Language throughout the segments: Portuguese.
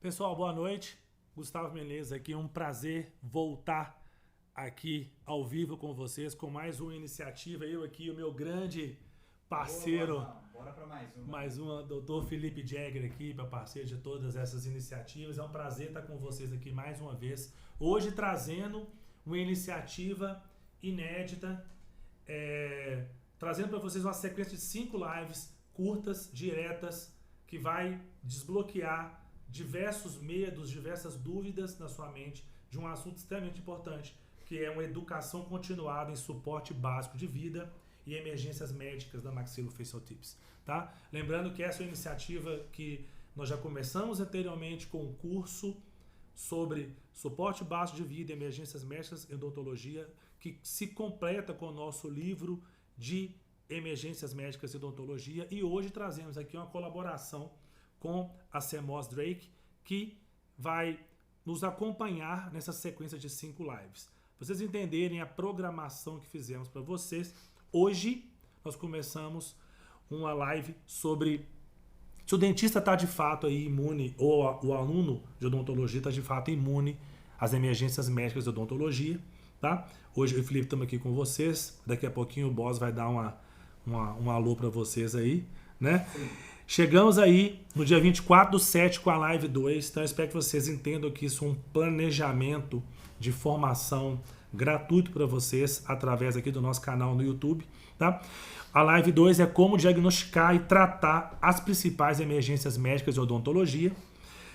Pessoal, boa noite. Gustavo Menezes aqui, um prazer voltar aqui ao vivo com vocês com mais uma iniciativa. Eu aqui, o meu grande parceiro, bora para mais uma, doutor Felipe Jäger aqui, para parceiro de todas essas iniciativas. É um prazer estar com vocês aqui mais uma vez. Hoje trazendo uma iniciativa inédita, trazendo para vocês uma sequência de 5 lives curtas, diretas, que vai desbloquear diversos medos, diversas dúvidas na sua mente de um assunto extremamente importante, que é uma educação continuada em suporte básico de vida e emergências médicas da Maxillofacial Tips, tá? Lembrando que essa é uma iniciativa que nós já começamos anteriormente com um curso sobre suporte básico de vida e emergências médicas e odontologia, que se completa com o nosso livro de emergências médicas e odontologia, e hoje trazemos aqui uma colaboração com a CMOS Drake, que vai nos acompanhar nessa sequência de 5 lives. Para vocês entenderem a programação que fizemos para vocês, hoje nós começamos uma live sobre se o dentista está de fato aí imune, ou o aluno de odontologia está de fato imune às emergências médicas de odontologia, tá? Hoje eu e o Felipe estamos aqui com vocês, daqui a pouquinho o Boss vai dar um alô para vocês aí, né? Sim. Chegamos aí no dia 24/7 com a Live 2, então eu espero que vocês entendam que isso é um planejamento de formação gratuito para vocês através aqui do nosso canal no YouTube, tá? A Live 2 é como diagnosticar e tratar as principais emergências médicas de odontologia.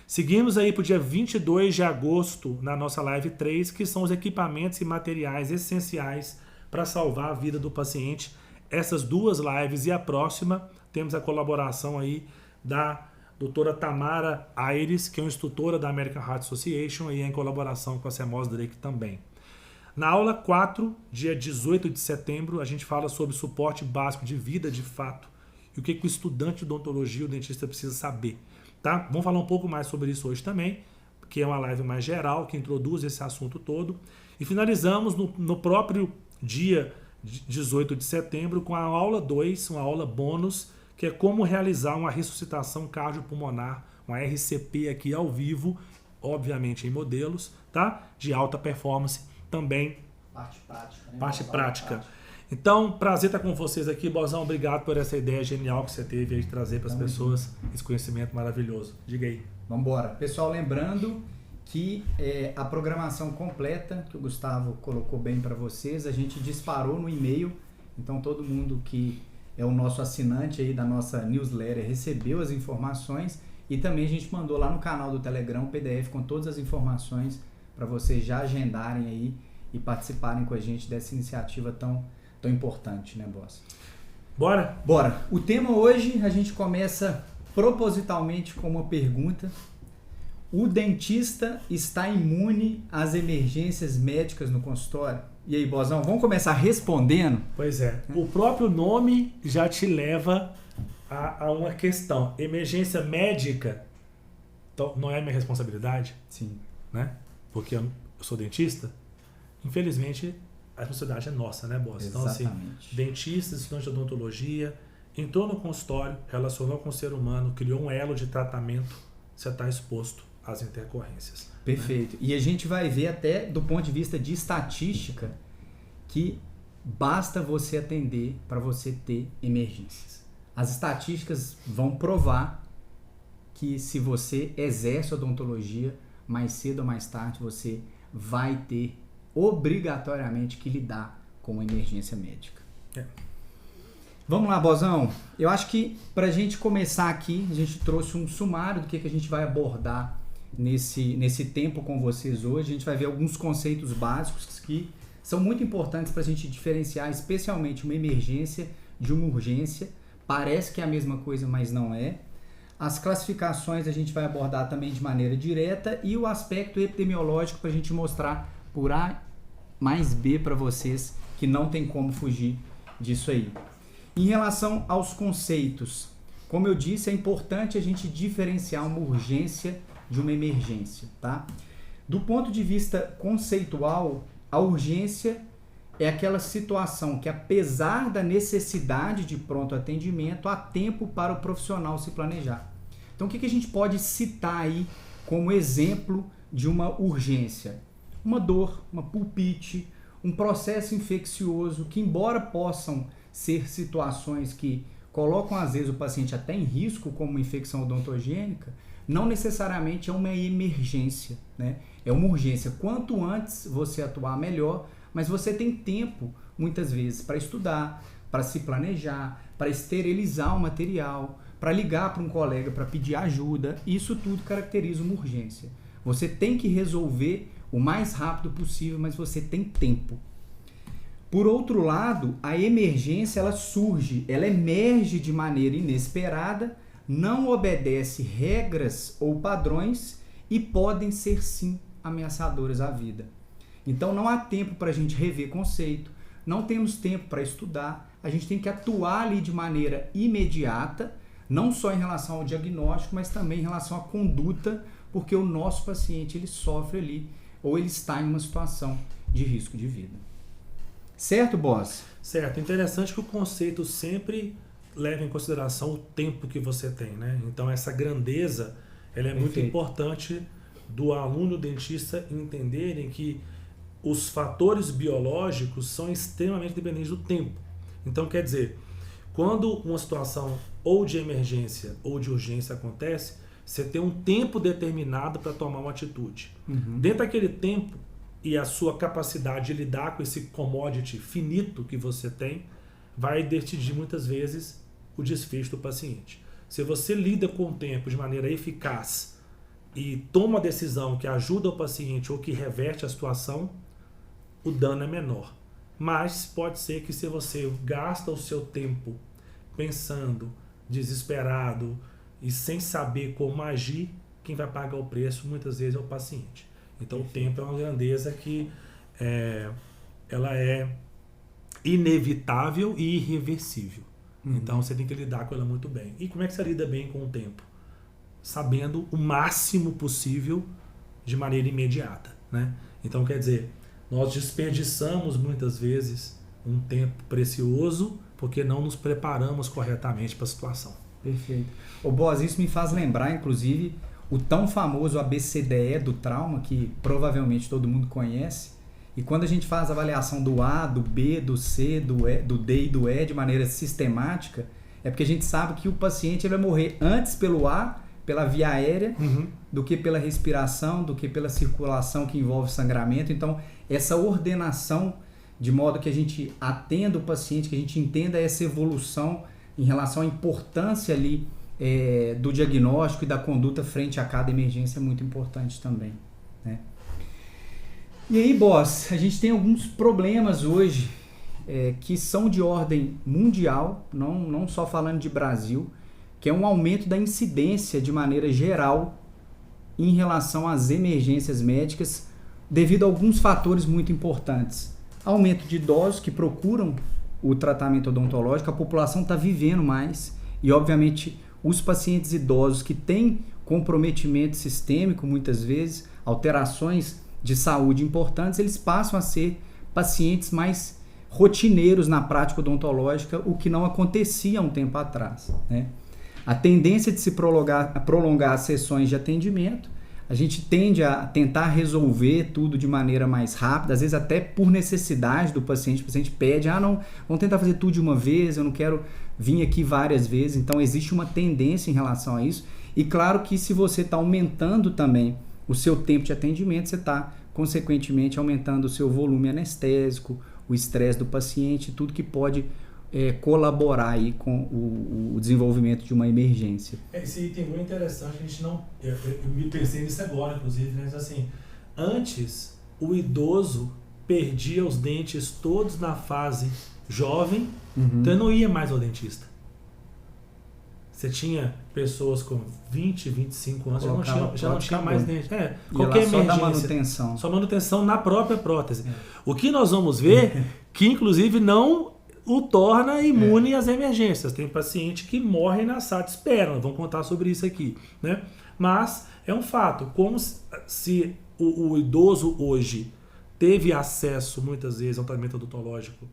Seguimos aí para o dia 22 de agosto na nossa Live 3, que são os equipamentos e materiais essenciais para salvar a vida do paciente. Essas 2 lives e a próxima temos a colaboração aí da doutora Tamara Aires, que é uma instrutora da American Heart Association, e em colaboração com a CMOS Drake também. Na aula 4, dia 18 de setembro, a gente fala sobre suporte básico de vida de fato e o que o estudante de odontologia, o dentista, precisa saber. Tá? Vamos falar um pouco mais sobre isso hoje também, que é uma live mais geral, que introduz esse assunto todo. E finalizamos no próprio dia 18 de setembro com a aula 2, uma aula bônus, que é como realizar uma ressuscitação cardiopulmonar, uma RCP aqui ao vivo, obviamente em modelos, tá? De alta performance também. Parte prática. Né? Parte prática. Então, prazer estar com vocês aqui, Bozão. Obrigado por essa ideia genial que você teve aí de trazer para as pessoas esse conhecimento maravilhoso. Diga aí. Vamos embora. Pessoal, lembrando que a programação completa, que o Gustavo colocou bem para vocês, a gente disparou no e-mail. Então, todo mundo que é o nosso assinante aí da nossa newsletter recebeu as informações, e também a gente mandou lá no canal do Telegram um PDF com todas as informações para vocês já agendarem aí e participarem com a gente dessa iniciativa tão importante, né, Boss? Bora? Bora! O tema hoje a gente começa propositalmente com uma pergunta. O dentista está imune às emergências médicas no consultório? E aí, Bozão, vamos começar respondendo? Pois é. O próprio nome já te leva a uma questão. Emergência médica não é minha responsabilidade? Sim. Né? Porque eu sou dentista. Infelizmente, a responsabilidade é nossa, né, Boss? Então, assim, dentista, estudante de odontologia, entrou no consultório, relacionou com o ser humano, criou um elo de tratamento, você está exposto às intercorrências. Perfeito. Né? E a gente vai ver até do ponto de vista de estatística que basta você atender para você ter emergências. As estatísticas vão provar que se você exerce odontologia, mais cedo ou mais tarde você vai ter obrigatoriamente que lidar com uma emergência médica. Vamos lá, Bozão. Eu acho que para a gente começar aqui, a gente trouxe um sumário do que a gente vai abordar nesse tempo com vocês hoje. A gente vai ver alguns conceitos básicos que são muito importantes para a gente diferenciar, especialmente uma emergência de uma urgência. Parece que é a mesma coisa, mas não é. As classificações a gente vai abordar também de maneira direta, e o aspecto epidemiológico para a gente mostrar por A mais B para vocês que não tem como fugir disso aí. Em relação aos conceitos, como eu disse, é importante a gente diferenciar uma urgência de uma emergência, tá? Do ponto de vista conceitual, a urgência é aquela situação que, apesar da necessidade de pronto atendimento, há tempo para o profissional se planejar. Então, o que a gente pode citar aí como exemplo de uma urgência. Uma dor, uma pulpite, um processo infeccioso que, embora possam ser situações que colocam às vezes o paciente até em risco, como uma infecção odontogênica, não necessariamente é uma emergência, né? É uma urgência. Quanto antes você atuar, melhor, mas você tem tempo, muitas vezes, para estudar, para se planejar, para esterilizar o material, para ligar para um colega para pedir ajuda. Isso tudo caracteriza uma urgência. Você tem que resolver o mais rápido possível, mas você tem tempo. Por outro lado, a emergência ela surge, ela emerge de maneira inesperada, não obedece regras ou padrões e podem ser sim ameaçadoras à vida. Então não há tempo para a gente rever conceito, não temos tempo para estudar, a gente tem que atuar ali de maneira imediata, não só em relação ao diagnóstico, mas também em relação à conduta, porque o nosso paciente ele sofre ali ou ele está em uma situação de risco de vida. Certo, boss? Certo. Interessante que o conceito sempre leva em consideração o tempo que você tem, né? Então essa grandeza, ela é muito importante do aluno dentista entenderem que os fatores biológicos são extremamente dependentes do tempo. Então quer dizer, quando uma situação ou de emergência ou de urgência acontece, você tem um tempo determinado para tomar uma atitude. Dentro daquele tempo e a sua capacidade de lidar com esse commodity finito que você tem, vai decidir muitas vezes o desfecho do paciente. Se você lida com o tempo de maneira eficaz e toma a decisão que ajuda o paciente ou que reverte a situação, o dano é menor. Mas pode ser que se você gasta o seu tempo pensando, desesperado e sem saber como agir, quem vai pagar o preço muitas vezes é o paciente. Então o tempo é uma grandeza que ela é inevitável e irreversível. Então você tem que lidar com ela muito bem. E como é que você lida bem com o tempo? Sabendo o máximo possível de maneira imediata, né? Então quer dizer, nós desperdiçamos muitas vezes um tempo precioso porque não nos preparamos corretamente para a situação. Perfeito. Ô Boaz, isso me faz lembrar, inclusive, o tão famoso ABCDE do trauma, que provavelmente todo mundo conhece. E quando a gente faz a avaliação do A, do B, do C, do D e do E de maneira sistemática, é porque a gente sabe que o paciente ele vai morrer antes pelo A, pela via aérea, do que pela respiração, do que pela circulação que envolve sangramento. Então, essa ordenação, de modo que a gente atenda o paciente, que a gente entenda essa evolução em relação à importância ali do diagnóstico e da conduta frente a cada emergência é muito importante também, né? E aí, boss, a gente tem alguns problemas hoje que são de ordem mundial, não só falando de Brasil, que é um aumento da incidência de maneira geral em relação às emergências médicas devido a alguns fatores muito importantes. Aumento de idosos que procuram o tratamento odontológico, a população está vivendo mais e, obviamente, os pacientes idosos que têm comprometimento sistêmico, muitas vezes, alterações de saúde importantes, eles passam a ser pacientes mais rotineiros na prática odontológica, o que não acontecia há um tempo atrás, né? A tendência de se prolongar as sessões de atendimento, a gente tende a tentar resolver tudo de maneira mais rápida, às vezes até por necessidade do paciente. O paciente pede, não, vamos tentar fazer tudo de uma vez, eu não quero vir aqui várias vezes. Então existe uma tendência em relação a isso. E claro que se você está aumentando também o seu tempo de atendimento, você está, consequentemente, aumentando o seu volume anestésico, o estresse do paciente, tudo que pode colaborar aí com o desenvolvimento de uma emergência. Esse item é muito interessante, a gente não... Eu me pensei nisso agora, inclusive, né? Assim, antes, o idoso perdia os dentes todos na fase jovem, então ele não ia mais ao dentista. Você tinha pessoas com 20, 25 anos, já não tinha mais dente. Qualquer emergência. Só da manutenção. Só manutenção na própria prótese. O que nós vamos ver, que inclusive não o torna imune às emergências. Tem paciente que morre na sala de espera, nós vamos contar sobre isso aqui, né? Mas é um fato, como se o idoso hoje teve acesso muitas vezes ao tratamento odontológico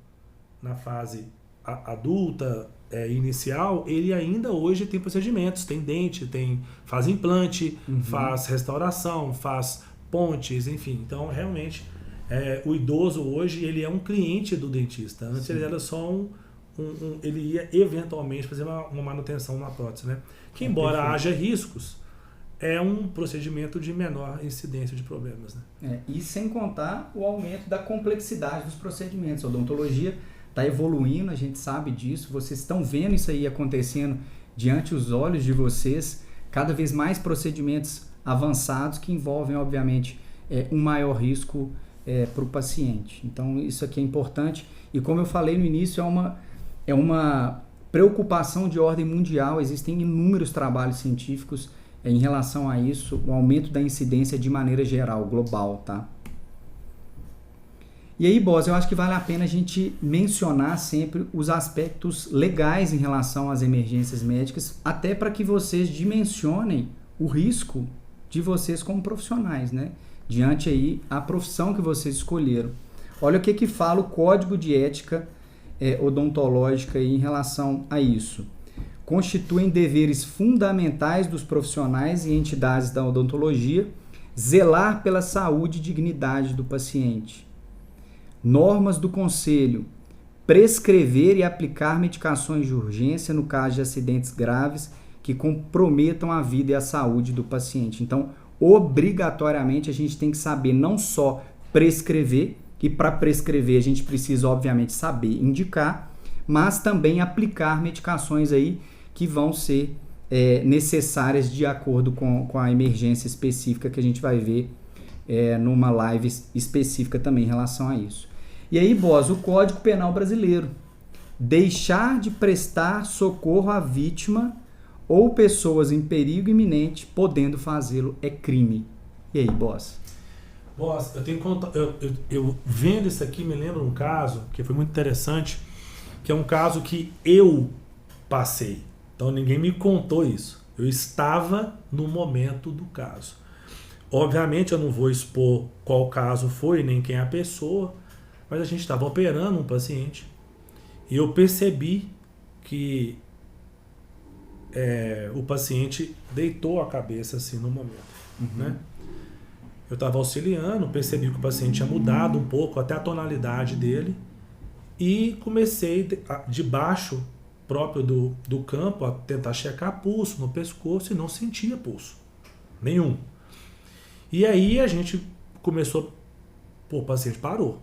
na fase adulta, inicial, ele ainda hoje tem procedimentos, tem dente, faz implante, faz restauração, faz pontes, enfim. Então, realmente, o idoso hoje, ele é um cliente do dentista. Antes ele era só ele ia eventualmente fazer uma manutenção na prótese, né? Que embora haja riscos, é um procedimento de menor incidência de problemas, né? E sem contar o aumento da complexidade dos procedimentos. A odontologia está evoluindo, a gente sabe disso, vocês estão vendo isso aí acontecendo diante dos olhos de vocês, cada vez mais procedimentos avançados que envolvem, obviamente, um maior risco para o paciente. Então, isso aqui é importante. E como eu falei no início, é uma preocupação de ordem mundial, existem inúmeros trabalhos científicos em relação a isso, o aumento da incidência de maneira geral, global, tá? E aí, Boss, eu acho que vale a pena a gente mencionar sempre os aspectos legais em relação às emergências médicas, até para que vocês dimensionem o risco de vocês como profissionais, né? Diante aí a profissão que vocês escolheram. Olha o que fala o Código de Ética Odontológica aí em relação a isso. Constituem deveres fundamentais dos profissionais e entidades da odontologia zelar pela saúde e dignidade do paciente. Normas do Conselho: prescrever e aplicar medicações de urgência no caso de acidentes graves que comprometam a vida e a saúde do paciente. Então, obrigatoriamente, a gente tem que saber não só prescrever, e para prescrever a gente precisa, obviamente, saber indicar, mas também aplicar medicações aí que vão ser necessárias de acordo com a emergência específica que a gente vai ver numa live específica também em relação a isso. E aí, Boss, o Código Penal Brasileiro: deixar de prestar socorro à vítima ou pessoas em perigo iminente, podendo fazê-lo, é crime. E aí, Boss? Boss, eu vendo isso aqui, me lembro um caso que foi muito interessante, que é um caso que eu passei. Então ninguém me contou isso. Eu estava no momento do caso. Obviamente eu não vou expor qual caso foi, nem quem é a pessoa, mas a gente estava operando um paciente e eu percebi que o paciente deitou a cabeça assim no momento, né? Eu estava auxiliando, percebi que o paciente tinha mudado um pouco, até a tonalidade dele, e comecei debaixo próprio do campo a tentar checar pulso no pescoço e não sentia pulso nenhum. E aí a gente começou, o paciente parou,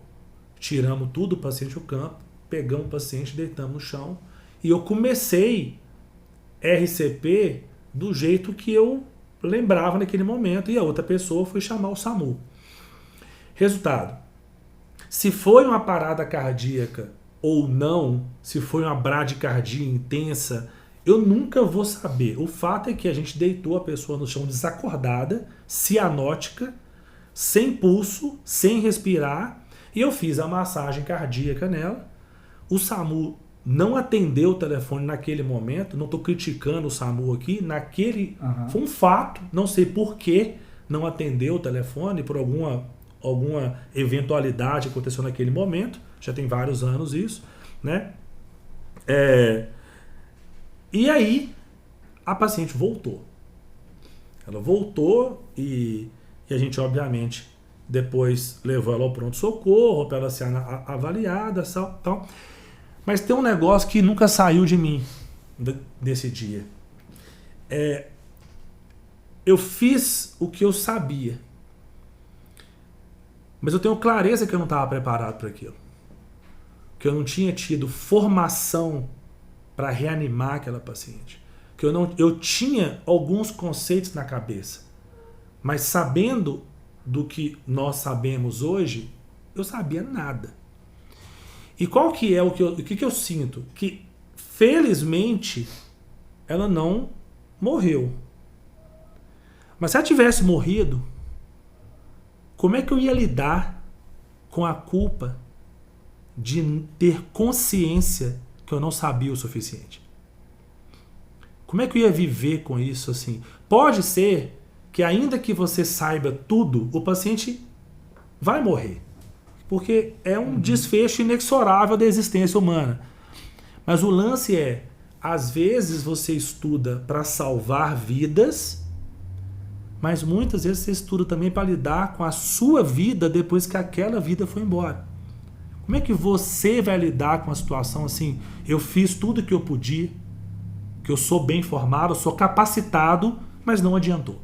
tiramos tudo do paciente do campo, pegamos o paciente, deitamos no chão, e eu comecei RCP do jeito que eu lembrava naquele momento, e a outra pessoa foi chamar o SAMU. Resultado: se foi uma parada cardíaca ou não, se foi uma bradicardia intensa, eu nunca vou saber. O fato é que a gente deitou a pessoa no chão desacordada, cianótica, sem pulso, sem respirar, e eu fiz a massagem cardíaca nela. O SAMU não atendeu o telefone naquele momento, não estou criticando o SAMU aqui, foi um fato, não sei por que não atendeu o telefone, por alguma eventualidade que aconteceu naquele momento, já tem vários anos isso, né? E aí a paciente voltou. Ela voltou e a gente, obviamente, depois levou ela ao pronto-socorro para ela ser avaliada e tal. Mas tem um negócio que nunca saiu de mim desse dia. Eu fiz o que eu sabia. Mas eu tenho clareza que eu não estava preparado para aquilo. Que eu não tinha tido formação para reanimar aquela paciente. Que eu tinha alguns conceitos na cabeça. Mas sabendo do que nós sabemos hoje, eu sabia nada. E qual que é o que eu sinto? Que, felizmente, ela não morreu. Mas se ela tivesse morrido, como é que eu ia lidar com a culpa de ter consciência que eu não sabia o suficiente? Como é que eu ia viver com isso assim? Pode ser que, ainda que você saiba tudo, o paciente vai morrer. Porque é um desfecho inexorável da existência humana. Mas o lance é, às vezes você estuda para salvar vidas, mas muitas vezes você estuda também para lidar com a sua vida depois que aquela vida foi embora. Como é que você vai lidar com a situação assim? Eu fiz tudo que eu podia, que eu sou bem formado, eu sou capacitado, mas não adiantou.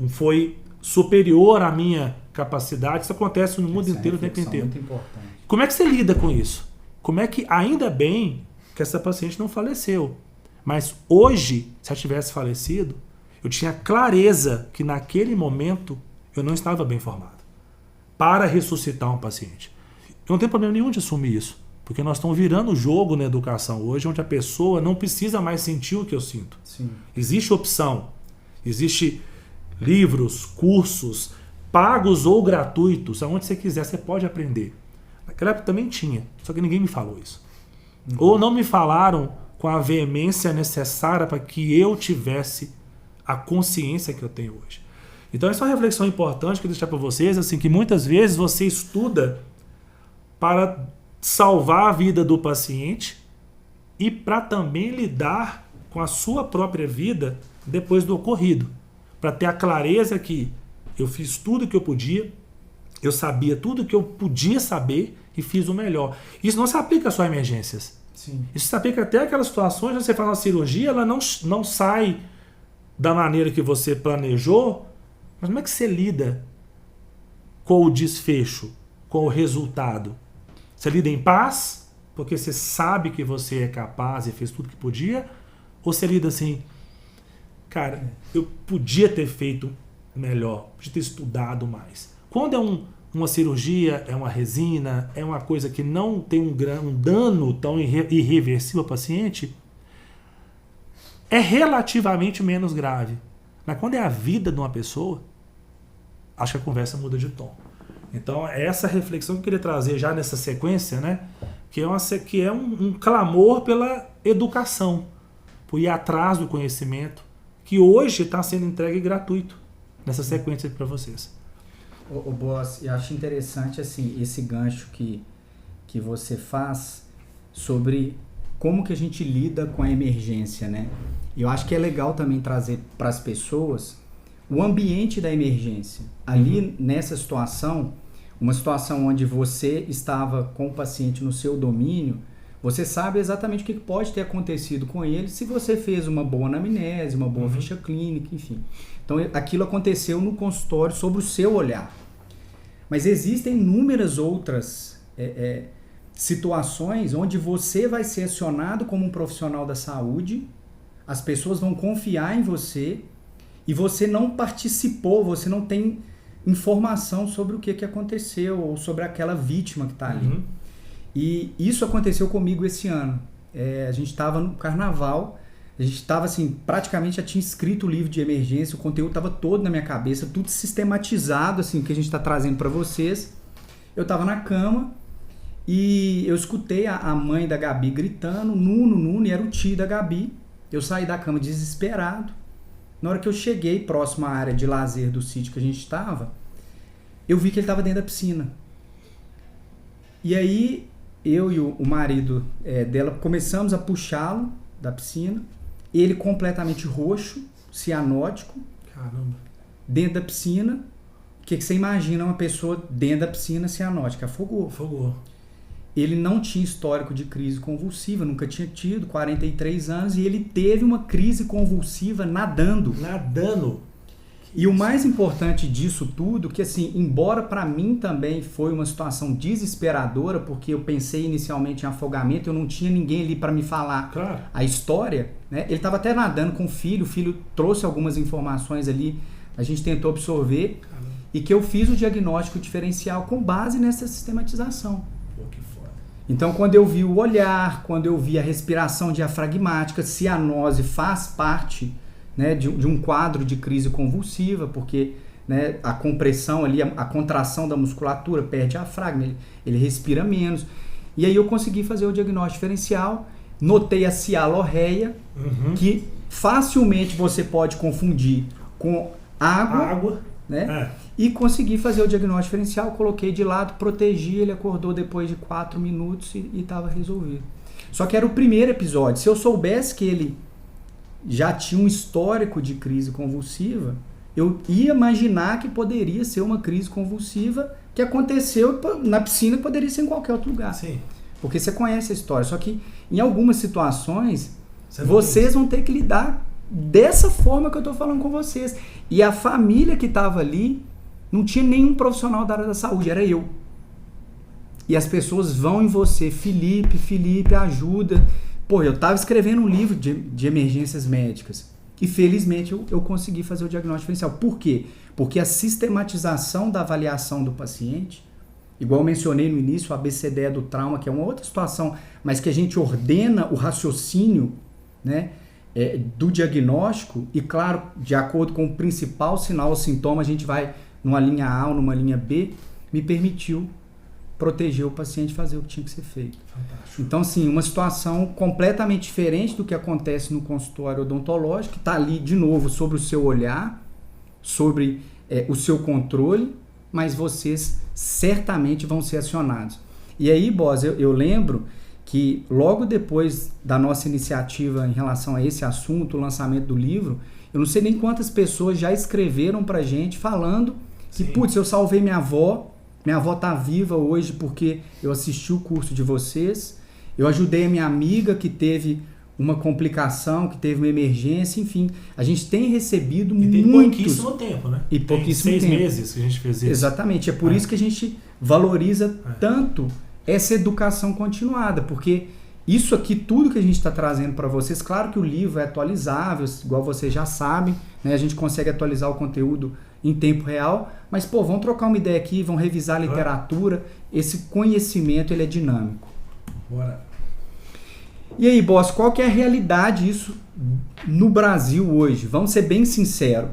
Foi superior à minha capacidade. Isso acontece no mundo inteiro o tempo inteiro. Muito importante. Como é que você lida com isso? Como é que, ainda bem que essa paciente não faleceu, mas hoje, se ela tivesse falecido, eu tinha clareza que naquele momento eu não estava bem formado para ressuscitar um paciente. Eu não tenho problema nenhum de assumir isso, porque nós estamos virando o jogo na educação hoje, onde a pessoa não precisa mais sentir o que eu sinto. Sim. Existe opção, existe livros, cursos, pagos ou gratuitos, aonde você quiser, você pode aprender. Naquela época também tinha, só que ninguém me falou isso. Ou não me falaram com a veemência necessária para que eu tivesse a consciência que eu tenho hoje. Então essa é uma reflexão importante que eu vou deixar para vocês, assim, que muitas vezes você estuda para salvar a vida do paciente e para também lidar com a sua própria vida depois do ocorrido. Para ter a clareza que eu fiz tudo que eu podia, eu sabia tudo que eu podia saber e fiz o melhor. Isso não se aplica só a emergências. Sim. Isso se aplica até aquelas situações onde você faz uma cirurgia, ela não sai da maneira que você planejou, mas como é que você lida com o desfecho, com o resultado? Você lida em paz, porque você sabe que você é capaz e fez tudo que podia? Ou você lida assim, cara, eu podia ter feito melhor, podia ter estudado mais. Quando é uma cirurgia, é uma resina, é uma coisa que não tem um dano tão irreversível ao paciente, é relativamente menos grave. Mas quando é a vida de uma pessoa, acho que a conversa muda de tom. Então, é essa reflexão que eu queria trazer já nessa sequência, né? Que é um clamor pela educação, por ir atrás do conhecimento, que hoje está sendo entregue gratuito nessa sequência para vocês. O Boss, eu acho interessante assim, esse gancho que você faz sobre como que a gente lida com a emergência, né? Eu acho que é legal também trazer para as pessoas o ambiente da emergência. Ali, nessa situação, uma situação onde você estava com o paciente no seu domínio, você sabe exatamente o que pode ter acontecido com ele se você fez uma boa anamnese, uma boa ficha clínica, enfim. Então, aquilo aconteceu no consultório sob o seu olhar. Mas existem inúmeras outras situações onde você vai ser acionado como um profissional da saúde, as pessoas vão confiar em você e você não participou, você não tem informação sobre o que aconteceu ou sobre aquela vítima que está ali. E isso aconteceu comigo esse ano. A gente estava no carnaval, a gente estava assim, praticamente já tinha escrito o livro de emergência, o conteúdo estava todo na minha cabeça, tudo sistematizado, assim, que a gente está trazendo para vocês. Eu estava na cama e eu escutei a mãe da Gabi gritando, Nuno, e era o tio da Gabi. Eu saí da cama desesperado. Na hora que eu cheguei próximo à área de lazer do sítio que a gente estava, eu vi que ele estava dentro da piscina. E aí, eu e o marido dela começamos a puxá-lo da piscina. Ele completamente roxo, cianótico. Caramba. Dentro da piscina. O que você imagina uma pessoa dentro da piscina cianótica? Afogou. Ele não tinha histórico de crise convulsiva, nunca tinha tido, 43 anos, e ele teve uma crise convulsiva nadando. E o mais importante disso tudo, que assim, embora para mim também foi uma situação desesperadora, porque eu pensei inicialmente em afogamento, eu não tinha ninguém ali para me falar a história, né? Ele estava até nadando com o filho trouxe algumas informações ali, a gente tentou absorver, e que eu fiz o diagnóstico diferencial com base nessa sistematização. Então, quando eu vi o olhar, quando eu vi a respiração diafragmática, cianose faz parte, né, de um quadro de crise convulsiva, porque, né, a compressão ali, a contração da musculatura perde diafragma, ele respira menos. E aí eu consegui fazer o diagnóstico diferencial, notei a cialorreia, que facilmente você pode confundir com água. Né? E consegui fazer o diagnóstico diferencial, coloquei de lado, protegi, ele acordou depois de 4 minutos e estava resolvido. Só que era o primeiro episódio. Se eu soubesse que ele já tinha um histórico de crise convulsiva, eu ia imaginar que poderia ser uma crise convulsiva que aconteceu na piscina, que poderia ser em qualquer outro lugar. Sim. Porque você conhece a história. Só que em algumas situações, vocês vão ter que lidar dessa forma que eu estou falando com vocês. E a família que estava ali não tinha nenhum profissional da área da saúde, era eu. E as pessoas vão em você, Felipe, ajuda. Pô, eu estava escrevendo um livro de emergências médicas e felizmente eu consegui fazer o diagnóstico diferencial. Por quê? Porque a sistematização da avaliação do paciente, igual eu mencionei no início, o ABCDE do trauma, que é uma outra situação, mas que a gente ordena o raciocínio, né, do diagnóstico e, claro, de acordo com o principal sinal ou sintoma, a gente vai numa linha A ou numa linha B, me permitiu proteger o paciente e fazer o que tinha que ser feito. Fantástico. Então, assim, uma situação completamente diferente do que acontece no consultório odontológico, que está ali, de novo, sobre o seu olhar, sobre o seu controle, mas vocês certamente vão ser acionados. E aí, Boss, eu lembro que logo depois da nossa iniciativa em relação a esse assunto, o lançamento do livro, eu não sei nem quantas pessoas já escreveram pra gente falando que, putz, eu salvei minha avó tá viva hoje porque eu assisti o curso de vocês, eu ajudei a minha amiga que teve uma complicação, que teve uma emergência, enfim, a gente tem recebido muitos... E tem pouquíssimo tempo, né? E pouquíssimo tempo. 6 meses que a gente fez isso. Exatamente, é por isso que a gente valoriza tanto essa educação continuada, porque isso aqui, tudo que a gente está trazendo para vocês, claro que o livro é atualizável, igual vocês já sabem, né? A gente consegue atualizar o conteúdo em tempo real, mas, pô, vamos trocar uma ideia aqui, vamos revisar a literatura, esse conhecimento, ele é dinâmico. Bora. E aí, Boss, qual que é a realidade disso no Brasil hoje? Vamos ser bem sinceros.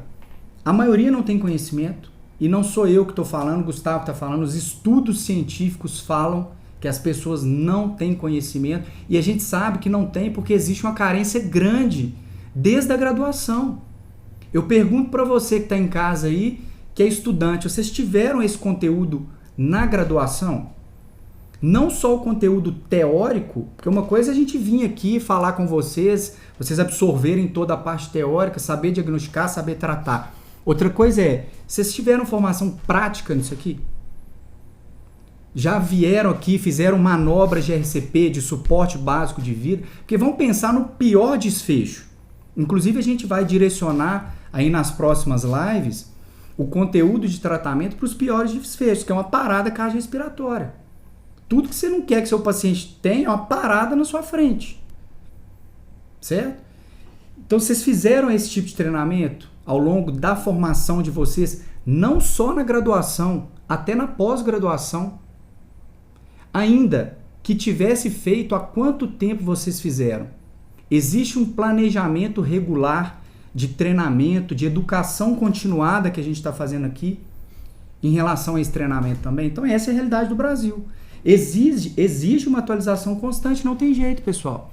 A maioria não tem conhecimento, e não sou eu que estou falando, o Gustavo está falando, os estudos científicos falam que as pessoas não têm conhecimento, e a gente sabe que não tem porque existe uma carência grande desde a graduação. Eu pergunto para você que está em casa aí, que é estudante, vocês tiveram esse conteúdo na graduação? Não só o conteúdo teórico, porque uma coisa é a gente vir aqui falar com vocês, vocês absorverem toda a parte teórica, saber diagnosticar, saber tratar. Outra coisa é, vocês tiveram formação prática nisso aqui? Já vieram aqui, fizeram manobras de RCP, de suporte básico de vida, porque vão pensar no pior desfecho. Inclusive a gente vai direcionar aí nas próximas lives o conteúdo de tratamento para os piores desfechos, que é uma parada cardiorrespiratória. Tudo que você não quer que seu paciente tenha é uma parada na sua frente. Certo? Então vocês fizeram esse tipo de treinamento ao longo da formação de vocês, não só na graduação, até na pós-graduação. Ainda que tivesse feito, há quanto tempo vocês fizeram? Existe um planejamento regular de treinamento, de educação continuada que a gente está fazendo aqui em relação a esse treinamento também? Então essa é a realidade do Brasil. Exige uma atualização constante, não tem jeito, pessoal.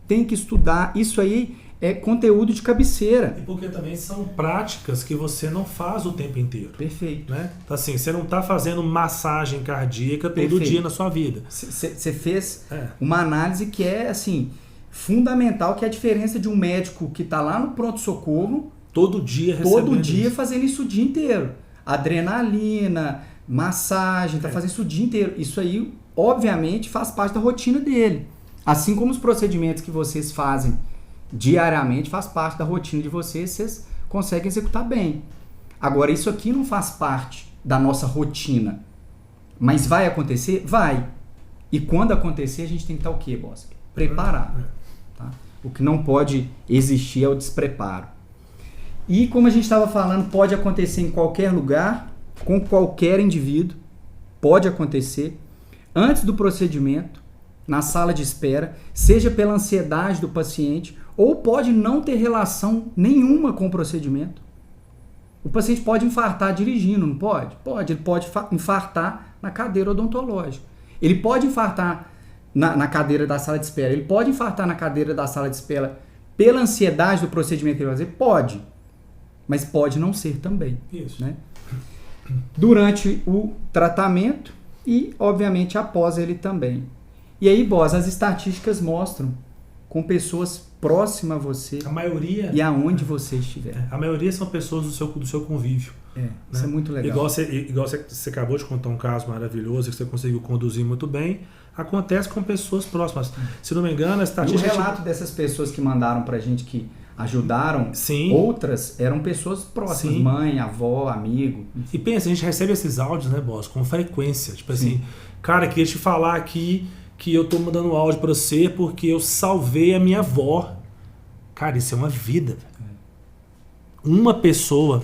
Tem que estudar, isso aí é conteúdo de cabeceira. E porque também são práticas que você não faz o tempo inteiro. Perfeito. Né? Então, assim, você não está fazendo massagem cardíaca todo dia na sua vida. Você fez uma análise que é, assim, fundamental, que é a diferença de um médico que está lá no pronto-socorro todo dia fazendo isso o dia inteiro. Adrenalina, massagem, tá fazendo isso o dia inteiro. Isso aí, obviamente, faz parte da rotina dele. Assim como os procedimentos que vocês fazem diariamente faz parte da rotina de vocês conseguem executar bem. Agora, isso aqui não faz parte da nossa rotina. Mas vai acontecer? Vai. E quando acontecer, a gente tem que estar o quê, Boss? Preparado. Tá? O que não pode existir é o despreparo. E como a gente estava falando, pode acontecer em qualquer lugar, com qualquer indivíduo. Pode acontecer antes do procedimento, na sala de espera, seja pela ansiedade do paciente, ou pode não ter relação nenhuma com o procedimento. O paciente pode infartar dirigindo, não pode? Pode. Ele pode infartar na cadeira odontológica. Ele pode infartar na cadeira da sala de espera. Ele pode infartar na cadeira da sala de espera pela ansiedade do procedimento que ele vai fazer? Pode. Mas pode não ser também. Isso. Né? Durante o tratamento e, obviamente, após ele também. E aí, boss, as estatísticas mostram com pessoas próximas a você A maioria... e aonde você estiver. A maioria são pessoas do seu convívio. Isso é muito legal. Igual você acabou de contar um caso maravilhoso que você conseguiu conduzir muito bem, acontece com pessoas próximas. Se não me engano, a E o estatística... relato dessas pessoas que mandaram pra gente que ajudaram, Sim. outras eram pessoas próximas, Sim. mãe, avó, amigo. E pensa, a gente recebe esses áudios, né, boss, com frequência. Tipo Sim. assim, cara, queria te falar aqui que eu tô mandando um áudio pra você porque eu salvei a minha avó. Cara, isso é uma vida. Uma pessoa,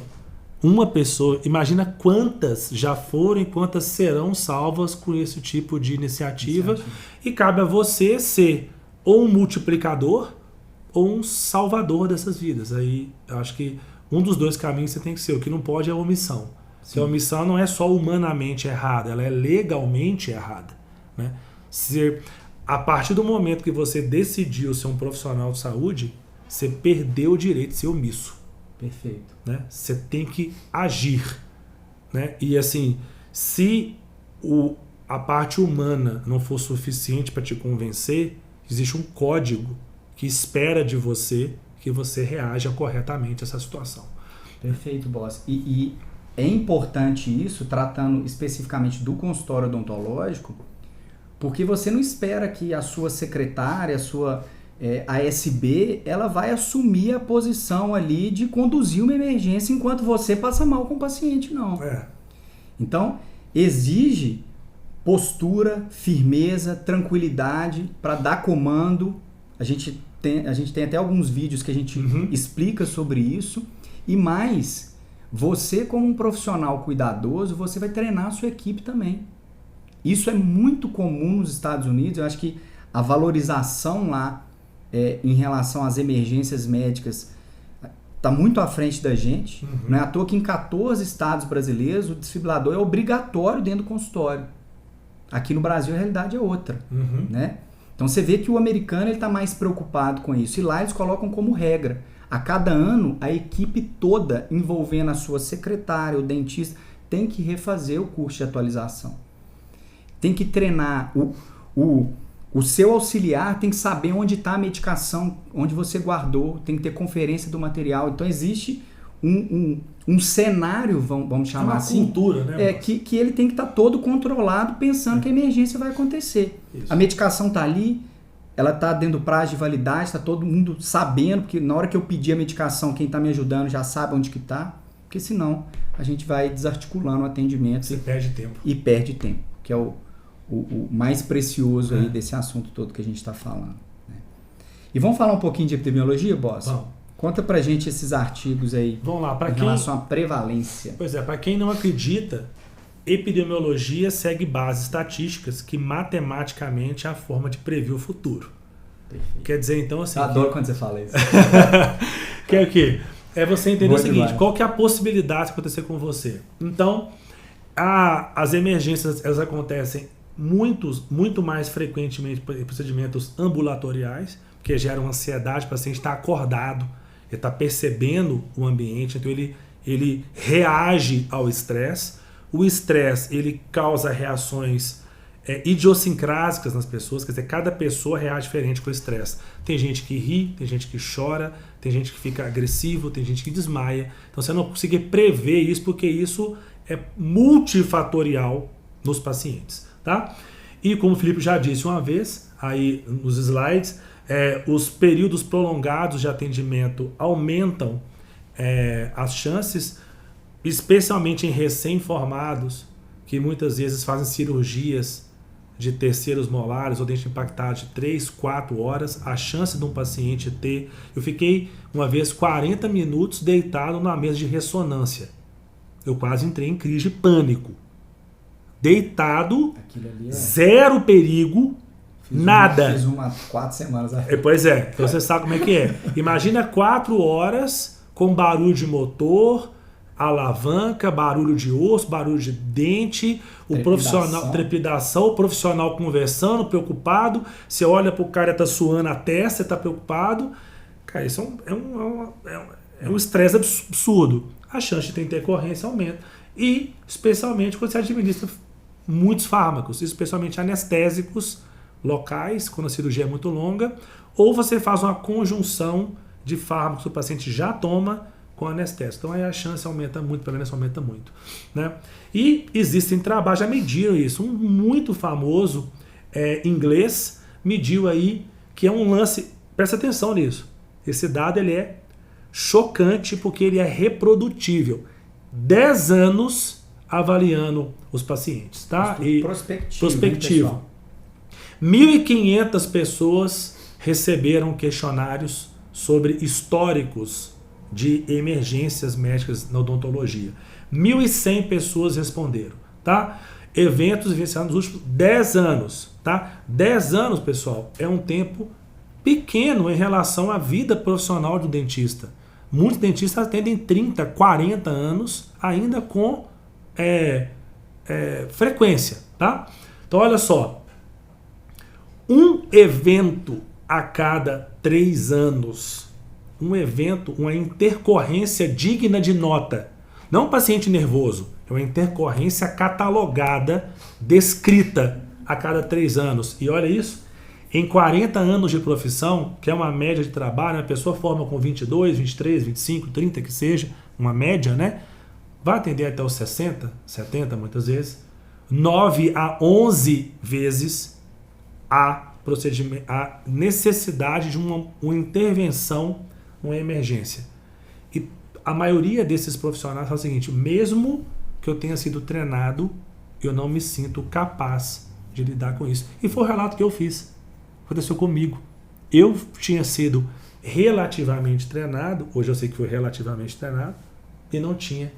imagina quantas já foram e quantas serão salvas com esse tipo de iniciativa. E cabe a você ser ou um multiplicador ou um salvador dessas vidas. Aí eu acho que um dos dois caminhos você tem que ser. O que não pode é a omissão. Se a omissão não é só humanamente errada, ela é legalmente errada. Né? Se, a partir do momento que você decidiu ser um profissional de saúde, você perdeu o direito de ser omisso. Perfeito. Né? Você tem que agir. Né? E assim, se a parte humana não for suficiente para te convencer, existe um código que espera de você que você reaja corretamente a essa situação. Perfeito, boss. E é importante isso, tratando especificamente do consultório odontológico, porque você não espera que a sua secretária, a sua ASB, ela vai assumir a posição ali de conduzir uma emergência enquanto você passa mal com o paciente, não. Então, exige postura, firmeza, tranquilidade para dar comando. A gente tem até alguns vídeos que a gente explica sobre isso. E mais, você como um profissional cuidadoso, você vai treinar a sua equipe também. Isso é muito comum nos Estados Unidos. Eu acho que a valorização lá em relação às emergências médicas está muito à frente da gente. Não é à toa que em 14 estados brasileiros o desfibrilador é obrigatório dentro do consultório. Aqui no Brasil a realidade é outra. Né? Então você vê que o americano está mais preocupado com isso. E lá eles colocam como regra. A cada ano, a equipe toda, envolvendo a sua secretária, o dentista, tem que refazer o curso de atualização. Tem que treinar. O seu auxiliar tem que saber onde está a medicação, onde você guardou, tem que ter conferência do material. Então existe um cenário, vamos chamar assim, cultura, né? Que ele tem que estar todo controlado, pensando que a emergência vai acontecer. Isso. A medicação está ali, ela está dentro do prazo de validade, está todo mundo sabendo, porque na hora que eu pedir a medicação, quem está me ajudando já sabe onde que está, porque senão a gente vai desarticulando o atendimento. Você perde tempo. E perde tempo, que é o mais precioso aí desse assunto todo que a gente está falando. Né? E vamos falar um pouquinho de epidemiologia, boss? Vamos. Conta pra gente esses artigos aí. Vamos lá, em relação à prevalência. Pois é, para quem não acredita, epidemiologia segue bases estatísticas que matematicamente é a forma de prever o futuro. Perfeito. Quer dizer, então assim... Eu adoro quando você fala isso. Que é o quê? É você entender Boa o seguinte, demais. qual que é a possibilidade de acontecer com você. Então, as emergências, elas acontecem muito mais frequentemente em procedimentos ambulatoriais, porque geram ansiedade, o paciente está acordado, ele está percebendo o ambiente, então ele reage ao estresse. O estresse, ele causa reações idiosincrásicas nas pessoas, quer dizer, cada pessoa reage diferente com o estresse. Tem gente que ri, tem gente que chora, tem gente que fica agressivo, tem gente que desmaia. Então você não consegue prever isso, porque isso é multifatorial nos pacientes. Tá? E como o Felipe já disse uma vez, aí nos slides, os períodos prolongados de atendimento aumentam as chances, especialmente em recém-formados, que muitas vezes fazem cirurgias de terceiros molares ou dente impactado de 3, 4 horas, a chance de um paciente ter... Eu fiquei uma vez 40 minutos deitado na mesa de ressonância. Eu quase entrei em crise de pânico. Deitado, zero perigo, nada. Fiz uma 4 semanas atrás. Pois é, então você sabe como é que é. Imagina 4 horas com barulho de motor, alavanca, barulho de osso, barulho de dente, trepidação, o profissional conversando, preocupado. Você olha pro cara, tá suando a testa, você tá preocupado. Cara, isso é um estresse absurdo. A chance de ter intercorrência aumenta. E, especialmente, quando você administra muitos fármacos, especialmente anestésicos, locais, quando a cirurgia é muito longa, ou você faz uma conjunção de fármacos que o paciente já toma com anestésico. Então aí a chance aumenta muito, a prevalência aumenta muito. Né? E existem trabalhos, já mediram isso. Um muito famoso inglês mediu aí, que é um lance, presta atenção nisso. Esse dado ele é chocante porque ele é reprodutível. 10 anos avaliando os pacientes. Tá? E prospectivo. 1.500 pessoas receberam questionários sobre históricos de emergências médicas na odontologia. 1.100 pessoas responderam. Tá? Eventos vivenciados nos últimos 10 anos. Tá? 10 anos, pessoal, é um tempo pequeno em relação à vida profissional do dentista. Muitos dentistas atendem 30, 40 anos ainda com frequência. Tá? Então, olha só. Um evento a cada 3 anos. Um evento, uma intercorrência digna de nota. Não um paciente nervoso. É uma intercorrência catalogada, descrita a cada 3 anos. E olha isso. Em 40 anos de profissão, que é uma média de trabalho, a pessoa forma com 22, 23, 25, 30, que seja, uma média, né? Vai atender até os 60, 70 muitas vezes. 9 a 11 vezes a necessidade de uma intervenção, uma emergência. E a maioria desses profissionais fala o seguinte: mesmo que eu tenha sido treinado, eu não me sinto capaz de lidar com isso. E foi o relato que eu fiz. Aconteceu comigo. Eu tinha sido relativamente treinado, hoje eu sei que foi relativamente treinado, e não tinha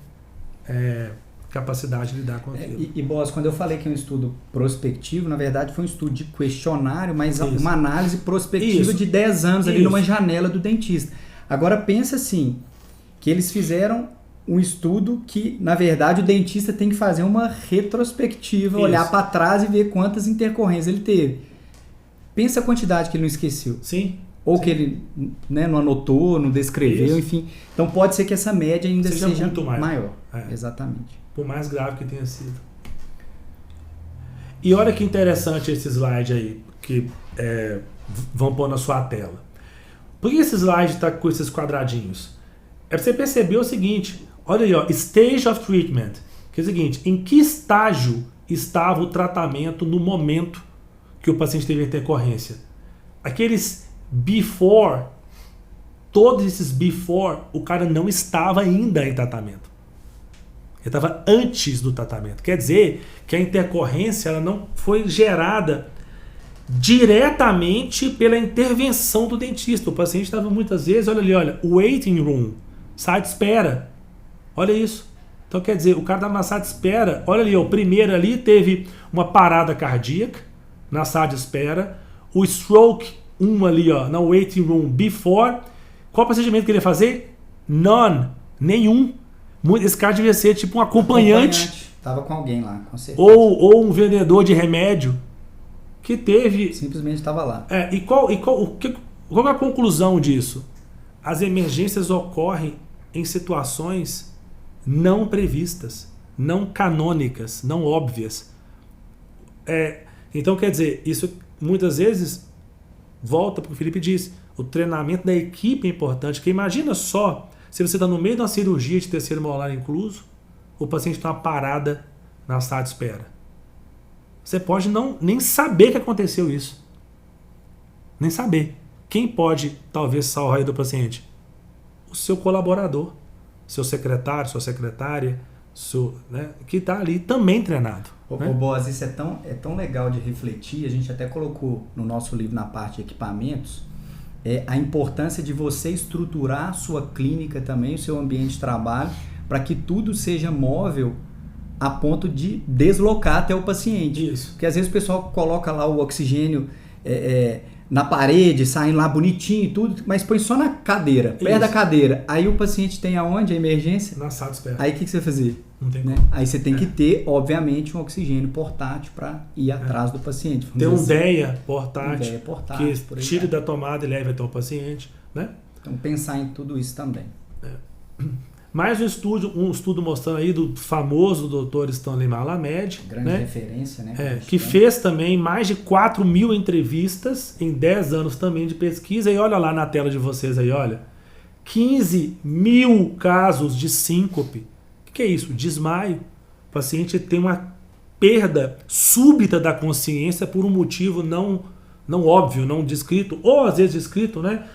capacidade de lidar com aquilo. E Boss, quando eu falei que é um estudo prospectivo, na verdade foi um estudo de questionário, mas uma análise prospectiva de 10 anos ali numa janela do dentista. Agora pensa assim, que eles fizeram um estudo que, na verdade, o dentista tem que fazer uma retrospectiva, olhar para trás e ver quantas intercorrências ele teve. Pensa a quantidade que ele não esqueceu. Sim. Ou que ele não anotou, não descreveu, enfim. Então pode ser que essa média ainda seja muito maior. Exatamente. Por mais grave que tenha sido. E olha que interessante esse slide aí, que vão pôr na sua tela. Por que esse slide está com esses quadradinhos? É para você perceber o seguinte, olha aí, ó, stage of treatment, que é o seguinte, em que estágio estava o tratamento no momento que o paciente teve a intercorrência? Aqueles before, todos esses before, o cara não estava ainda em tratamento. Ele estava antes do tratamento. Quer dizer que a intercorrência ela não foi gerada diretamente pela intervenção do dentista. O paciente estava muitas vezes, olha ali, olha, waiting room, sala de espera. Olha isso. Então quer dizer, o cara estava na sala de espera, olha ali, ó, o primeiro ali teve uma parada cardíaca na sala de espera, o stroke, ali, ó, na waiting room before. Qual o procedimento que ele ia fazer? None, nenhum. Esse cara devia ser tipo um acompanhante. Tava com alguém lá, com certeza. Ou um vendedor de remédio que teve... Simplesmente estava lá. E qual é a conclusão disso? As emergências ocorrem em situações não previstas, não canônicas, não óbvias. Então, quer dizer, isso muitas vezes volta para o que o Felipe disse. O treinamento da equipe é importante. Porque imagina só, se você está no meio de uma cirurgia de terceiro molar incluso, o paciente está parada na sala de espera. Você pode nem saber que aconteceu isso. Nem saber. Quem pode, talvez, salvar a vida do paciente? O seu colaborador, seu secretário, sua secretária, que está ali também treinado. Boas, isso é tão legal de refletir. A gente até colocou no nosso livro, na parte de equipamentos, a importância de você estruturar a sua clínica também, o seu ambiente de trabalho, para que tudo seja móvel a ponto de deslocar até o paciente. Isso. Porque às vezes o pessoal coloca lá o oxigênio na parede, saindo lá bonitinho e tudo, mas põe só na cadeira, perto da cadeira. Aí o paciente tem aonde? A emergência? Na sala de espera. Aí o que você vai fazer? Não tem como. Aí você tem que ter, obviamente, um oxigênio portátil para ir atrás do paciente. Tem um DEA portátil, que tire da tomada e leve até o paciente. Né? Então pensar em tudo isso também. Mais um estudo mostrando aí do famoso Dr. Stanley Malamed. Grande referência, né? Que fez também mais de 4.000 entrevistas em 10 anos também de pesquisa. E olha lá na tela de vocês aí, olha. 15.000 casos de síncope. O que é isso? Desmaio. O paciente tem uma perda súbita da consciência por um motivo não óbvio, não descrito, ou às vezes descrito, né?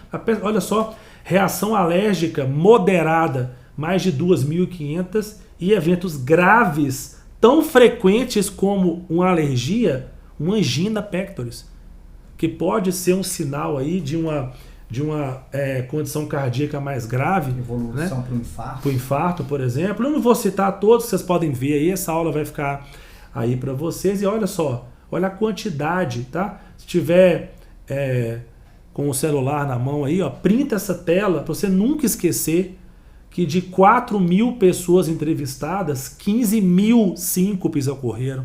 Olha só, reação alérgica moderada, mais de 2.500, e eventos graves, tão frequentes como uma alergia, uma angina pectoris, que pode ser um sinal aí de uma condição cardíaca mais grave. Evolução, né? Para o infarto, por exemplo. Eu não vou citar todos, vocês podem ver aí, essa aula vai ficar aí para vocês. E olha só, olha a quantidade, tá? Se tiver com o celular na mão aí, ó, printa essa tela para você nunca esquecer que de 4.000 pessoas entrevistadas, 15.000 síncopes ocorreram.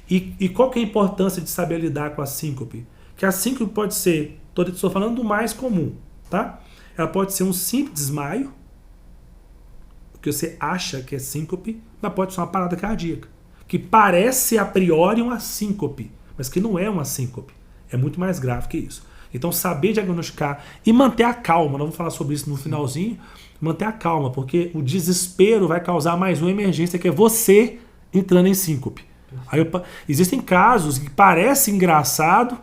E qual que é a importância de saber lidar com a síncope? Que a síncope pode ser, estou falando do mais comum, tá? Ela pode ser um simples desmaio, que você acha que é síncope, mas pode ser uma parada cardíaca, que parece a priori uma síncope, mas que não é uma síncope. É muito mais grave que isso. Então, saber diagnosticar e manter a calma, nós vamos falar sobre isso no finalzinho, manter a calma, porque o desespero vai causar mais uma emergência, que é você entrando em síncope. Aí, existem casos que parecem engraçado,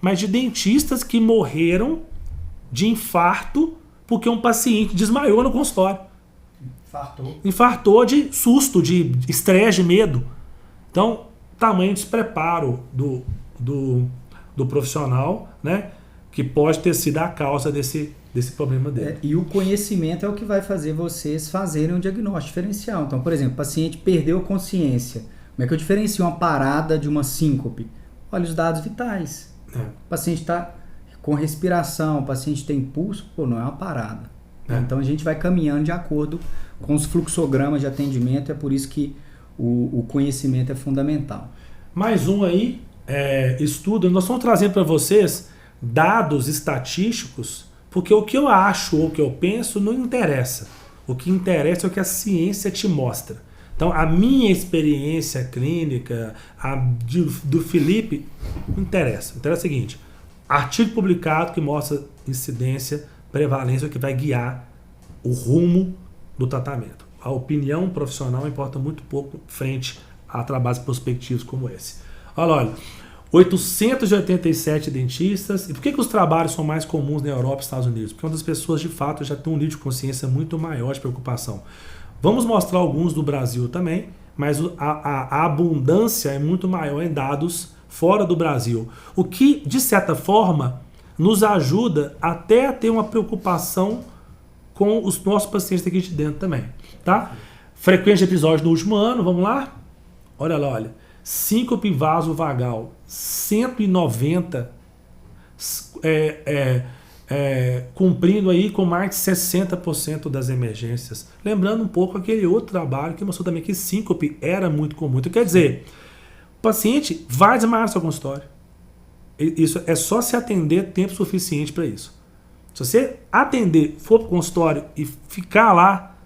mas de dentistas que morreram de infarto porque um paciente desmaiou no consultório. Infartou de susto, de estresse, de medo. Então, tamanho de despreparo do profissional, né, que pode ter sido a causa desse problema dele. E o conhecimento é o que vai fazer vocês fazerem um diagnóstico diferencial. Então, por exemplo, o paciente perdeu consciência. Como é que eu diferencio uma parada de uma síncope? Olha os dados vitais. O paciente está com respiração, o paciente tem pulso, não é uma parada. Então a gente vai caminhando de acordo com os fluxogramas de atendimento, é por isso que o conhecimento é fundamental. Mais um aí, estudo, nós estamos trazendo para vocês dados estatísticos, porque o que eu acho ou o que eu penso não interessa. O que interessa é o que a ciência te mostra. Então, a minha experiência clínica, do Felipe, não interessa. Interessa o seguinte, artigo publicado que mostra incidência, prevalência, que vai guiar o rumo do tratamento. A opinião profissional importa muito pouco frente a trabalhos prospectivos como esse. Olha, 887 dentistas. E por que os trabalhos são mais comuns na Europa e Estados Unidos? Porque as pessoas, de fato, já têm um nível de consciência muito maior de preocupação. Vamos mostrar alguns do Brasil também, mas a abundância é muito maior em dados fora do Brasil. O que, de certa forma, nos ajuda até a ter uma preocupação com os nossos pacientes aqui de dentro também. Tá? Frequência de episódio no último ano, vamos lá? Olha lá, olha. Síncope vasovagal, 190, cumprindo aí com mais de 60% das emergências. Lembrando um pouco aquele outro trabalho que mostrou também que síncope era muito comum. Então, quer dizer, o paciente vai desmaiar no seu consultório. Isso é só se atender tempo suficiente para isso. Se você atender, for para o consultório e ficar lá,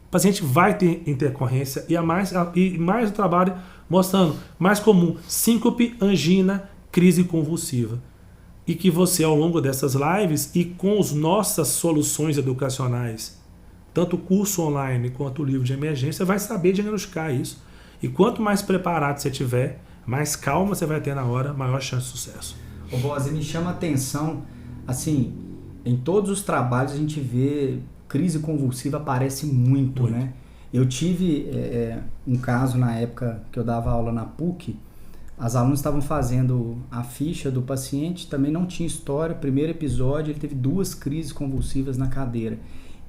o paciente vai ter intercorrência e mais o trabalho mostrando mais comum síncope, angina, crise convulsiva. E que você, ao longo dessas lives e com as nossas soluções educacionais, tanto o curso online quanto o livro de emergência, vai saber diagnosticar isso. E quanto mais preparado você tiver, mais calma você vai ter na hora, maior chance de sucesso. Ô Bosa, me chama a atenção, assim, em todos os trabalhos a gente vê crise convulsiva aparece muito, né? Eu tive um caso na época que eu dava aula na PUC, as alunas estavam fazendo a ficha do paciente, também não tinha história, primeiro episódio ele teve 2 crises convulsivas na cadeira.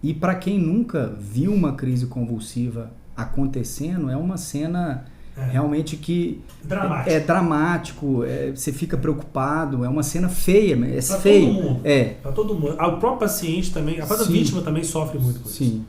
E para quem nunca viu uma crise convulsiva acontecendo, é uma cena realmente que é dramático, você fica preocupado, é uma cena feia, Para todo mundo. Para todo mundo. O próprio paciente também, a própria vítima também sofre muito com isso. Sim.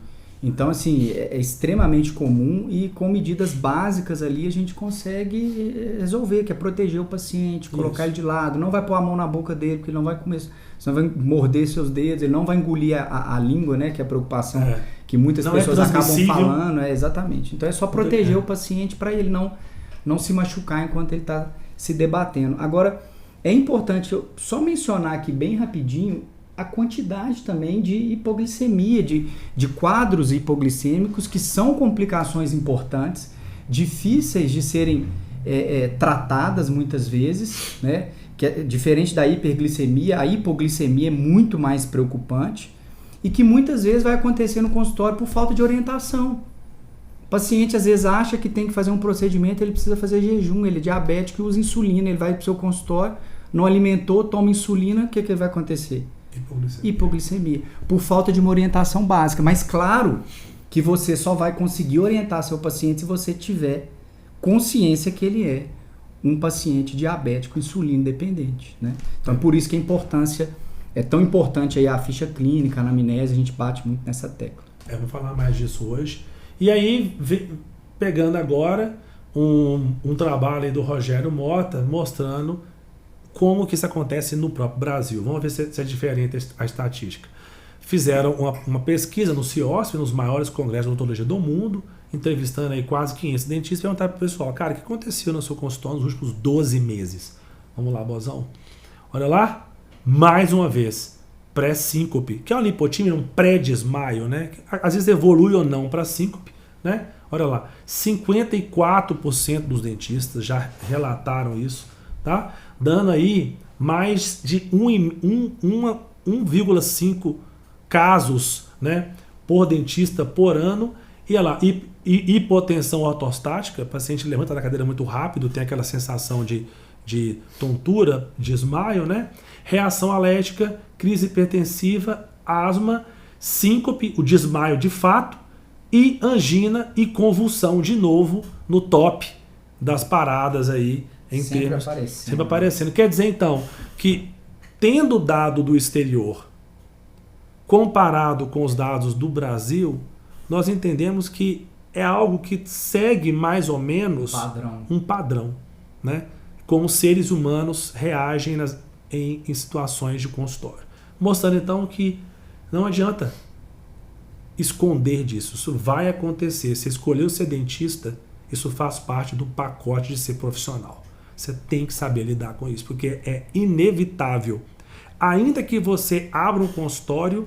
Então, assim, é extremamente comum e com medidas básicas ali a gente consegue resolver, que é proteger o paciente, colocar ele de lado, não vai pôr a mão na boca dele, porque ele não vai comer, senão vai morder seus dedos, ele não vai engolir a língua, né, que é a preocupação que muitas pessoas acabam falando, exatamente. Então é só proteger o paciente para ele não se machucar enquanto ele está se debatendo. Agora, é importante eu só mencionar aqui bem rapidinho a quantidade também de hipoglicemia, de quadros hipoglicêmicos que são complicações importantes, difíceis de serem tratadas muitas vezes, né? Que é diferente da hiperglicemia, a hipoglicemia é muito mais preocupante e que muitas vezes vai acontecer no consultório por falta de orientação. O paciente às vezes acha que tem que fazer um procedimento, ele precisa fazer jejum, ele é diabético e usa insulina, ele vai para o seu consultório, não alimentou, toma insulina, o que vai acontecer? Hipoglicemia. Por falta de uma orientação básica. Mas claro que você só vai conseguir orientar seu paciente se você tiver consciência que ele é um paciente diabético insulino dependente, né? Então é por isso que a importância é tão importante aí a ficha clínica, a anamnese, a gente bate muito nessa tecla. Vou falar mais disso hoje. E aí, pegando agora um trabalho aí do Rogério Mota, mostrando como que isso acontece no próprio Brasil. Vamos ver se é diferente a estatística. Fizeram uma pesquisa no CIOSP, nos maiores congressos de odontologia do mundo, entrevistando aí quase 500 dentistas, e perguntaram para o pessoal, cara, o que aconteceu no seu consultório nos últimos 12 meses? Vamos lá, Bozão. Olha lá, mais uma vez, pré-síncope, que é uma lipotímia, um pré-desmaio, né? Às vezes evolui ou não para síncope, né? Olha lá, 54% dos dentistas já relataram isso, tá? Dando aí mais de 1,5 casos, né, por dentista por ano. E olha lá, hipotensão ortostática, o paciente levanta da cadeira muito rápido, tem aquela sensação de tontura, desmaio, né? Reação alérgica, crise hipertensiva, asma, síncope, o desmaio de fato, e angina e convulsão de novo no top das paradas aí. Sempre aparecendo. Quer dizer, então, que tendo dado do exterior comparado com os dados do Brasil, nós entendemos que é algo que segue mais ou menos um padrão, né? Como seres humanos reagem em situações de consultório. Mostrando, então, que não adianta esconder disso. Isso vai acontecer. Você escolheu ser dentista, isso faz parte do pacote de ser profissional. Você tem que saber lidar com isso, porque é inevitável. Ainda que você abra um consultório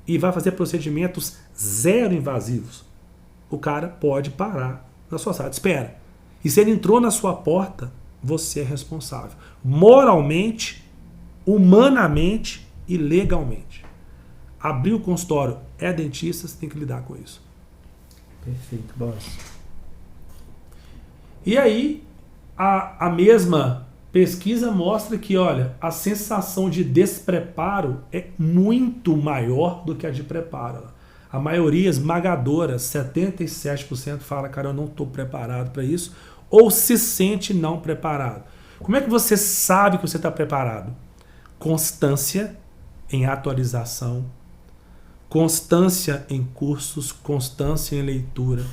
e vá fazer procedimentos zero invasivos, o cara pode parar na sua sala de espera. E se ele entrou na sua porta, você é responsável. Moralmente, humanamente e legalmente. Abrir o consultório é dentista, você tem que lidar com isso. Perfeito, boss. E aí, a mesma pesquisa mostra que, olha, a sensação de despreparo é muito maior do que a de preparo. A maioria esmagadora, 77%, fala, cara, eu não estou preparado para isso, ou se sente não preparado. Como é que você sabe que você está preparado? Constância em atualização, constância em cursos, constância em leitura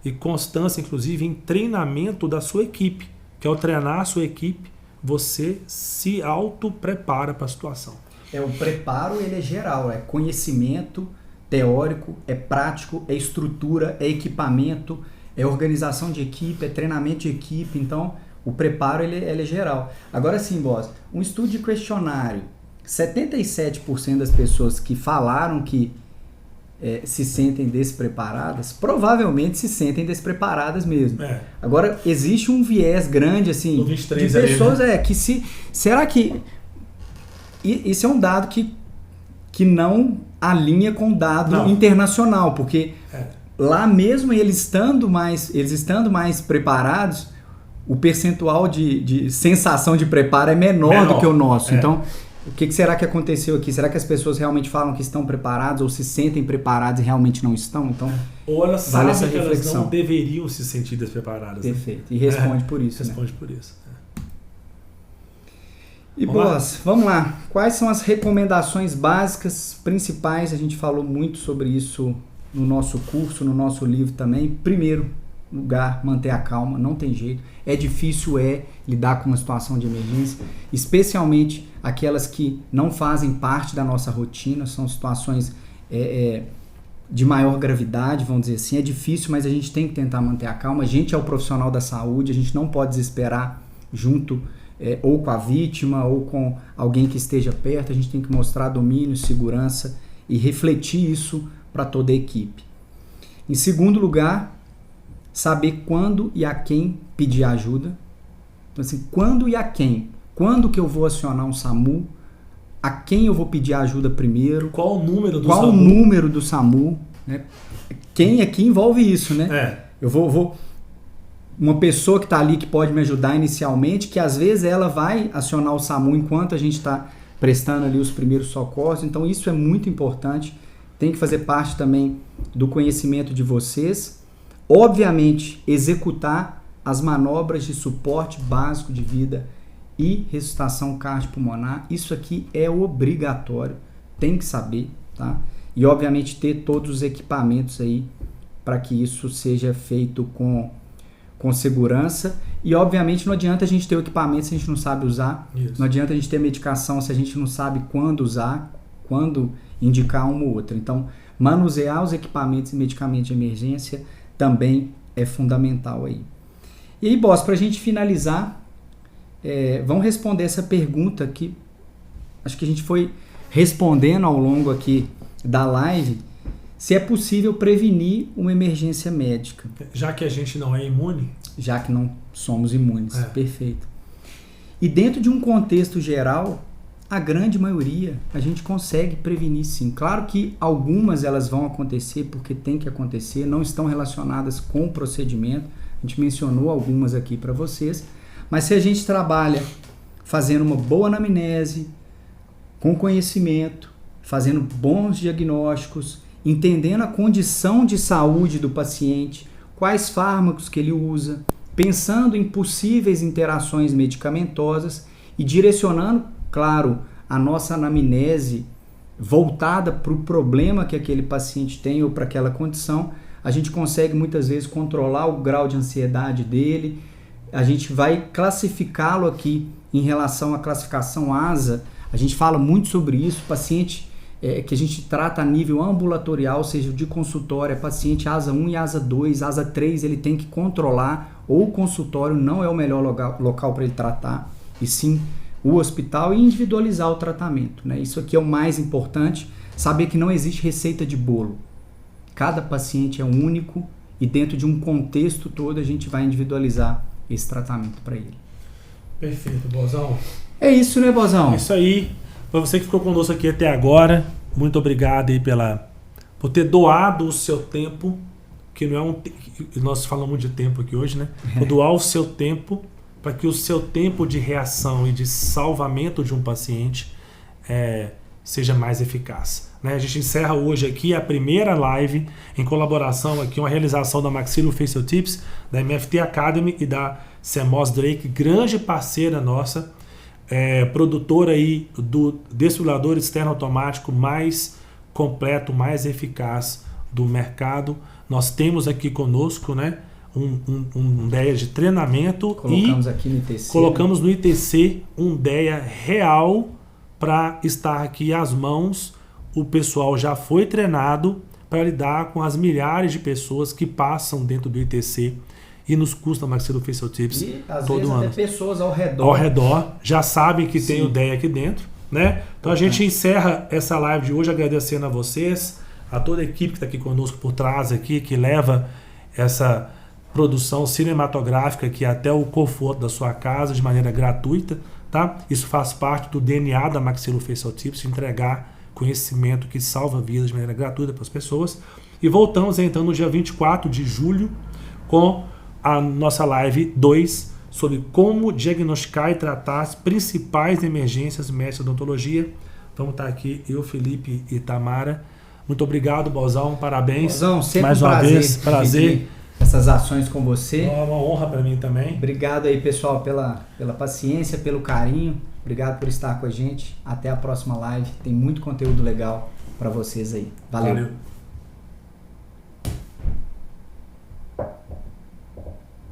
e constância, inclusive, em treinamento da sua equipe. Que ao treinar a sua equipe, você se auto-prepara para a situação. O preparo, ele é geral, é conhecimento teórico, é prático, é estrutura, é equipamento, é organização de equipe, é treinamento de equipe. Então, o preparo, ele é geral. Agora sim, boss, um estudo de questionário, 77% das pessoas que falaram que se sentem despreparadas, provavelmente se sentem despreparadas mesmo. Agora, existe um viés grande, assim, de pessoas ali, né? Que se... Será que... Isso é um dado que não alinha com o dado internacional, porque lá mesmo eles estando mais preparados, o percentual de sensação de preparo é menor do que o nosso. Então, o que será que aconteceu aqui? Será que as pessoas realmente falam que estão preparadas ou se sentem preparadas e realmente não estão? Então, ou elas sabem que elas não deveriam se sentir despreparadas. Perfeito. E responde por isso. Responde por isso. E boss, vamos lá. Quais são as recomendações básicas, principais? A gente falou muito sobre isso no nosso curso, no nosso livro também. Primeiro lugar, manter a calma, não tem jeito. É difícil lidar com uma situação de emergência, especialmente aquelas que não fazem parte da nossa rotina, são situações de maior gravidade, vamos dizer assim. É difícil, mas a gente tem que tentar manter a calma. A gente é o profissional da saúde, a gente não pode desesperar junto ou com a vítima ou com alguém que esteja perto. A gente tem que mostrar domínio, segurança e refletir isso para toda a equipe. Em segundo lugar, saber quando e a quem pedir ajuda. Então, assim, quando e a quem? Quando que eu vou acionar um SAMU? A quem eu vou pedir ajuda primeiro? Qual o número do SAMU? Qual o número do SAMU? Né? Quem aqui envolve isso, né? Eu vou uma pessoa que está ali que pode me ajudar inicialmente, que às vezes ela vai acionar o SAMU enquanto a gente está prestando ali os primeiros socorros. Então isso é muito importante. Tem que fazer parte também do conhecimento de vocês. Obviamente, executar as manobras de suporte básico de vida e ressuscitação cardiopulmonar. Isso aqui é obrigatório, tem que saber, tá? E obviamente ter todos os equipamentos aí para que isso seja feito com segurança. E obviamente não adianta a gente ter o equipamento se a gente não sabe usar. Isso. Não adianta a gente ter medicação se a gente não sabe quando usar, quando indicar uma ou outra. Então, manusear os equipamentos e medicamentos de emergência também é fundamental aí. E aí, boss, para a gente finalizar, vamos responder essa pergunta que acho que a gente foi respondendo ao longo aqui da live, se é possível prevenir uma emergência médica. Já que a gente não é imune? Já que não somos imunes, perfeito. E dentro de um contexto geral, a grande maioria a gente consegue prevenir sim. Claro que algumas elas vão acontecer porque tem que acontecer, não estão relacionadas com o procedimento. A gente mencionou algumas aqui para vocês. Mas se a gente trabalha fazendo uma boa anamnese, com conhecimento, fazendo bons diagnósticos, entendendo a condição de saúde do paciente, quais fármacos que ele usa, pensando em possíveis interações medicamentosas e direcionando, claro, a nossa anamnese voltada para o problema que aquele paciente tem ou para aquela condição, a gente consegue muitas vezes controlar o grau de ansiedade dele. A gente vai classificá-lo aqui em relação à classificação ASA. A gente fala muito sobre isso. Paciente que a gente trata a nível ambulatorial, ou seja, de consultório, é paciente ASA 1 e ASA 2, ASA 3, ele tem que controlar, ou o consultório não é o melhor local para ele tratar, e sim o hospital, e individualizar o tratamento, né? Isso aqui é o mais importante, saber que não existe receita de bolo. Cada paciente é único e dentro de um contexto todo a gente vai individualizar esse tratamento para ele. Perfeito, Bozão. É isso, né, Bozão? É isso aí. Para você que ficou conosco aqui até agora, muito obrigado aí por ter doado o seu tempo, que não é nós falamos de tempo aqui hoje, né? Por doar o seu tempo para que o seu tempo de reação e de salvamento de um paciente seja mais eficaz. Né? A gente encerra hoje aqui a primeira live em colaboração aqui, uma realização da Maxillofacial Tips, da MFT Academy e da CMOS Drake, grande parceira nossa, produtora aí do desfibrilador externo automático mais completo, mais eficaz do mercado. Nós temos aqui conosco, né, um DEA de treinamento. Colocamos aqui no ITC. Colocamos no ITC um DEA real para estar aqui às mãos. O pessoal já foi treinado para lidar com as milhares de pessoas que passam dentro do ITC e nos custa Maxillofacial Tips e, às todo vezes, ano. Até pessoas ao redor. Ao redor, já sabem que Sim. tem o DEA aqui dentro, né? Então a gente encerra essa live de hoje agradecendo a vocês, a toda a equipe que está aqui conosco por trás aqui, que leva essa produção cinematográfica aqui até o conforto da sua casa de maneira gratuita, tá? Isso faz parte do DNA da Maxillofacial Tips, entregar conhecimento que salva vidas de maneira gratuita para as pessoas. E voltamos então no dia 24 de julho com a nossa live 2 sobre como diagnosticar e tratar as principais emergências médicas de odontologia. Vamos estar aqui eu, Felipe e Tamara. Muito obrigado, Bozão, parabéns. Bozão, sempre mais uma vez, prazer. Essas ações com você. É uma honra para mim também. Obrigado aí, pessoal, pela paciência, pelo carinho. Obrigado por estar com a gente. Até a próxima live. Tem muito conteúdo legal para vocês aí. Valeu.